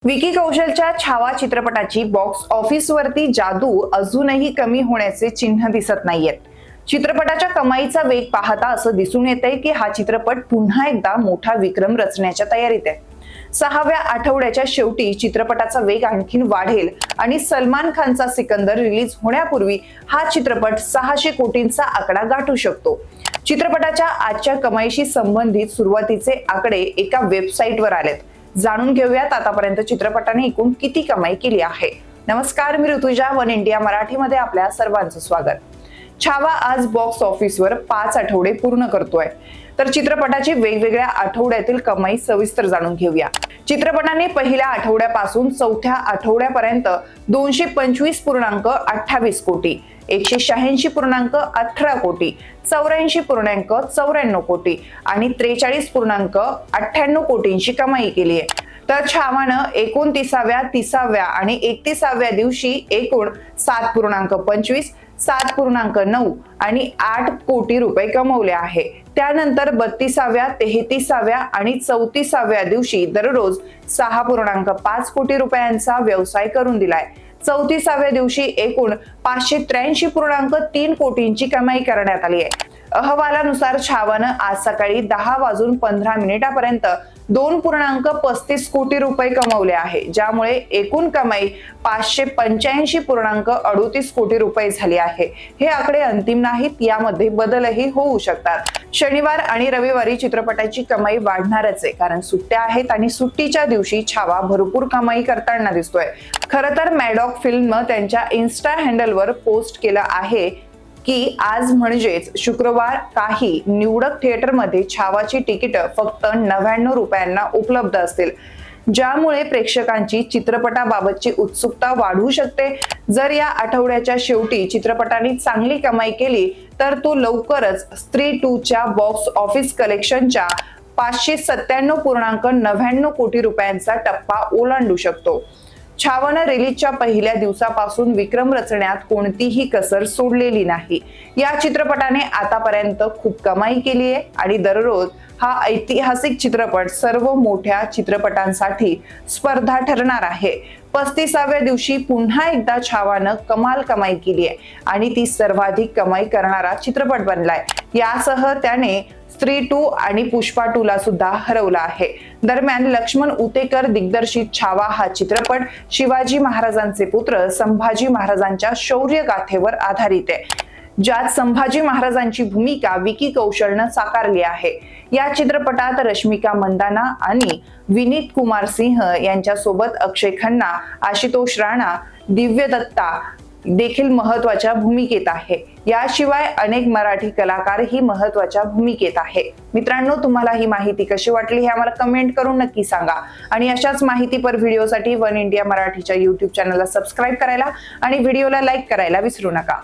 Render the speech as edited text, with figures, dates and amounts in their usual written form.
विकी कौशलच्या छावा चित्रपटाची बॉक्स ऑफिसवरती जादू अजूनही कमी होण्याचे चिन्ह दिसत नाहीयेत। चित्रपटाच्या कमाईचा वेग पाहता असं दिसून येतंय की हा चित्रपट पुन्हा एकदा मोठा विक्रम रचण्याच्या तयारीत आहे। 6व्या आठवड्याच्या शेवटी चित्रपटाचा वेग आणखीन वाढेल आणि सलमान खानचा सिकंदर रिलीज होण्यापूर्वी हा चित्रपट 600 कोटींचा आकडा गाठू शकतो। चित्रपटाच्या आजच्या कमाईशी संबंधित सुरुवातीचे आकडे एका वेबसाईटवर आलेत। जाणून घेऊयात आतापर्यंत चित्रपटाने एकूण किती कमाई केली आहे। नमस्कार, मी ऋतुजा, वन इंडिया मराठीमध्ये आपल्या सर्वांचं स्वागत। छावा आज बॉक्स ऑफिसवर 5 आठवडे पूर्ण करतोय, तर चित्रपटाची वेगवेगळ्या आठवड्यातील कमाई सविस्तर जाणून घेऊया। चित्रपटाने पहिल्या आठवड्यापासून चौथ्या आठवड्यापर्यंत 225.28 कोटी, 186.18 कोटी, 84.94 कोटी आणि 43.98 कोटींची कमाई केली आहे। तर छावानं 29व्या, 30व्या आणि 31व्या दिवशी एकूण 7.25, 7.9 आणि 8 कोटी रुपये कमवले आहे। त्यानंतर 32व्या, 33व्या आणि 34व्या दिवशी दररोज 6.5 कोटी रुपयांचा व्यवसाय करून दिलाय। 34व्या दिवशी एकूण 583.3 कोटींची कमाई करण्यात आली आहे। अहवालानुसार छावानं आज सकाळी 10:15 पर्यंत 2.35 कोटी रुपये कमवले आहे, ज्यामुळे एकूण कमाई 585.38 कोटी रुपये झाली आहे। हे आकडे अंतिम नाहीत, यामध्ये बदलही होऊ शकतात। शनिवार आणि रविवारी चित्रपटाची कमाई वाढणारच आहे, कारण सुट्ट्या आहेत आणि सुट्टीच्या दिवशी छावा भरपूर कमाई करताना दिसतोय। खरं तर मॅडॉक फिल्म त्यांच्या इन्स्टा हँडलवर पोस्ट केलं आहे की आज म्हणजेच शुक्रवार काही निवडक थिएटरमध्ये छावाची तिकीट फक्त 99 रुपयांना उपलब्ध असतील, ज्यामुळे प्रेक्षकांची चित्रपटाबाबतची उत्सुकता वाढू शकते। जर या आठवड्याच्या शेवटी चित्रपटाने चांगली कमाई केली तर तो लवकरच स्त्री 2च्या बॉक्स ऑफिस कलेक्शनच्या 597.99 कोटी रुपयांचा टप्पा ओलांडू शकतो। छावानं रिलीजच्या पहिल्या दिवसापासून विक्रम रचण्यात कोणतीही कसर सोडलेली नाही। या चित्रपटाने आतापर्यंत खूप कमाई केली आहे आणि दररोज हा ऐतिहासिक चित्रपट सर्व मोठ्या चित्रपटांसाठी स्पर्धा ठरणार आहे। 35व्या दिवशी पुन्हा एकदा छावानं कमाल कमाई केली आहे आणि ती सर्वाधिक कमाई करणारा चित्रपट बनलाय। यासह त्याने स्त्री 2 आणि पुष्पा 2 ला सुद्धा हरवलं आहे। दरम्यान लक्ष्मण उतेकर दिग्दर्शित छावा हा चित्रपट शिवाजी महाराजांचे पुत्र संभाजी महाराजांच्या शौर्य गाथेवर आधारित आहे, ज्यात संभाजी महाराजांची भूमिका विकी कौशलनं साकारली आहे। या चित्रपटात रश्मिका मंदाना आणि विनीत कुमार सिंह यांच्यासोबत अक्षय खन्ना, आशुतोष राणा, दिव्य दत्ता देखील महत्त्वाच्या भूमिकेत आहे। याशिवाय अनेक मराठी कलाकार ही महत्त्वाच्या भूमिकेत आहे। मित्रांनो, तुम्हाला ही माहिती कशी वाटली हे आम्हाला कमेंट करून नक्की सांगा आणि अशाच माहितीपर व्हिडिओसाठी वन इंडिया मराठीच्या YouTube चॅनलला सबस्क्राईब करायला आणि व्हिडिओला लाईक करायला विसरू नका।